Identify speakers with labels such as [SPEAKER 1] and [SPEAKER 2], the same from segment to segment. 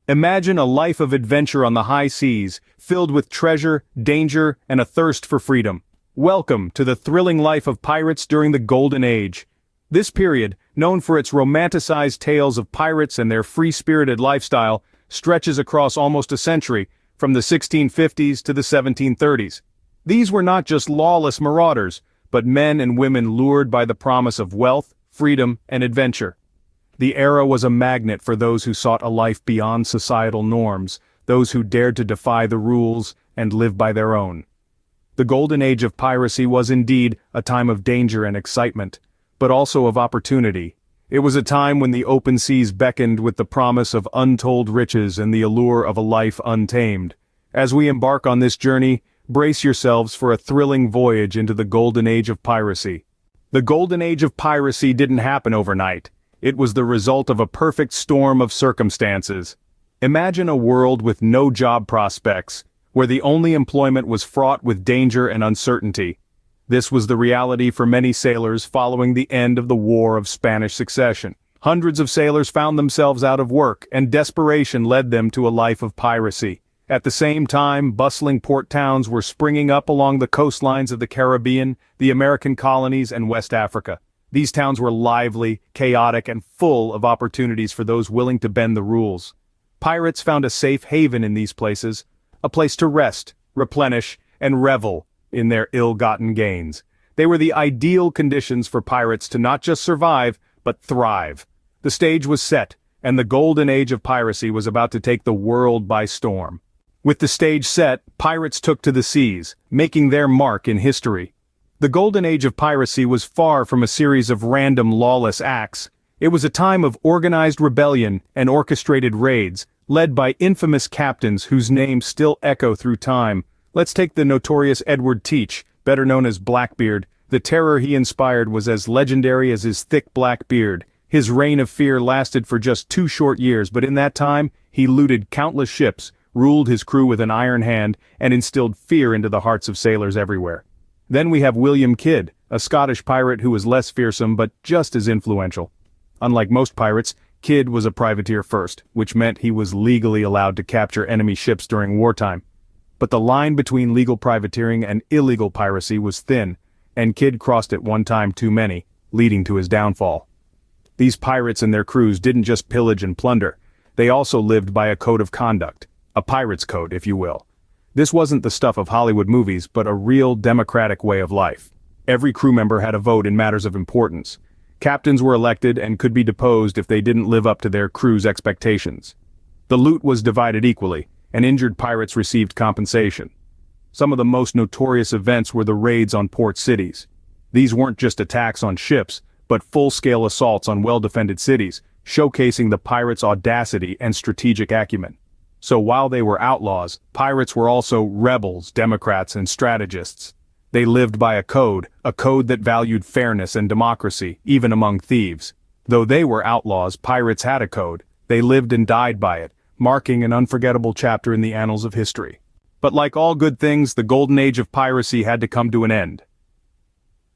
[SPEAKER 1] Imagine a life of adventure on the high seas, filled with treasure, danger, and a thirst for freedom. Welcome to the thrilling life of pirates during the Golden Age. This period, known for its romanticized tales of pirates and their free-spirited lifestyle, stretches across almost a century, from the 1650s to the 1730s. These were not just lawless marauders, but men and women lured by the promise of wealth, freedom, and adventure. The era was a magnet for those who sought a life beyond societal norms, those who dared to defy the rules and live by their own. The Golden Age of piracy was indeed a time of danger and excitement, but also of opportunity. It was a time when the open seas beckoned with the promise of untold riches and the allure of a life untamed. As we embark on this journey, brace yourselves for a thrilling voyage into the Golden Age of piracy. The Golden Age of piracy didn't happen overnight. It was the result of a perfect storm of circumstances. Imagine a world with no job prospects, where the only employment was fraught with danger and uncertainty. This was the reality for many sailors following the end of the War of Spanish Succession. Hundreds of sailors found themselves out of work, and desperation led them to a life of piracy. At the same time, bustling port towns were springing up along the coastlines of the Caribbean, the American colonies, and West Africa. These towns were lively, chaotic, and full of opportunities for those willing to bend the rules. Pirates found a safe haven in these places, a place to rest, replenish, and revel in their ill-gotten gains. They were the ideal conditions for pirates to not just survive, but thrive. The stage was set, and the Golden Age of piracy was about to take the world by storm. With the stage set, pirates took to the seas, making their mark in history. The Golden Age of piracy was far from a series of random lawless acts. It was a time of organized rebellion and orchestrated raids, led by infamous captains whose names still echo through time. Let's take the notorious Edward Teach, better known as Blackbeard. The terror he inspired was as legendary as his thick black beard. His reign of fear lasted for just 2 short years, but in that time, he looted countless ships, ruled his crew with an iron hand, and instilled fear into the hearts of sailors everywhere. Then we have William Kidd, a Scottish pirate who was less fearsome but just as influential. Unlike most pirates, Kidd was a privateer first, which meant he was legally allowed to capture enemy ships during wartime. But the line between legal privateering and illegal piracy was thin, and Kidd crossed it one time too many, leading to his downfall. These pirates and their crews didn't just pillage and plunder, they also lived by a code of conduct, a pirate's code, if you will. This wasn't the stuff of Hollywood movies, but a real democratic way of life. Every crew member had a vote in matters of importance. Captains were elected and could be deposed if they didn't live up to their crew's expectations. The loot was divided equally, and injured pirates received compensation. Some of the most notorious events were the raids on port cities. These weren't just attacks on ships, but full-scale assaults on well-defended cities, showcasing the pirates' audacity and strategic acumen. So while they were outlaws, pirates were also rebels, democrats, and strategists. They lived by a code that valued fairness and democracy, even among thieves. Though they were outlaws, pirates had a code. They lived and died by it, marking an unforgettable chapter in the annals of history. But like all good things, the Golden Age of piracy had to come to an end.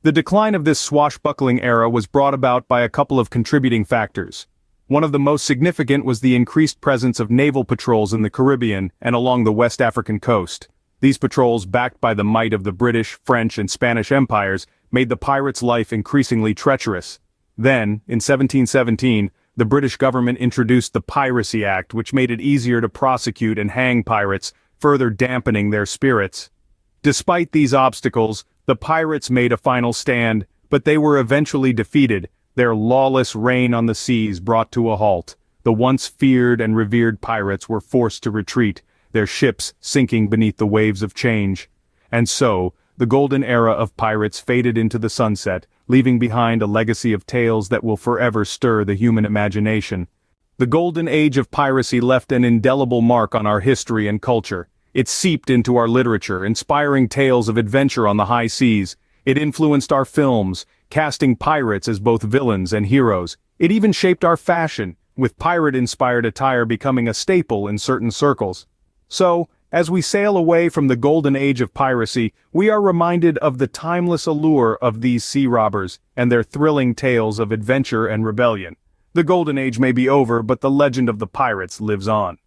[SPEAKER 1] The decline of this swashbuckling era was brought about by a couple of contributing factors. One of the most significant was the increased presence of naval patrols in the Caribbean and along the West African coast. These patrols, backed by the might of the British, French, and Spanish empires, made the pirates' life increasingly treacherous. Then, in 1717, the British government introduced the Piracy Act, which made it easier to prosecute and hang pirates, further dampening their spirits. Despite these obstacles, the pirates made a final stand, but they were eventually defeated, their lawless reign on the seas brought to a halt. The once feared and revered pirates were forced to retreat, their ships sinking beneath the waves of change. And so, the golden era of pirates faded into the sunset, leaving behind a legacy of tales that will forever stir the human imagination. The Golden Age of piracy left an indelible mark on our history and culture. It seeped into our literature, inspiring tales of adventure on the high seas. It influenced our films, casting pirates as both villains and heroes. It even shaped our fashion, with pirate-inspired attire becoming a staple in certain circles. So, as we sail away from the Golden Age of piracy, we are reminded of the timeless allure of these sea robbers and their thrilling tales of adventure and rebellion. The Golden Age may be over, but the legend of the pirates lives on.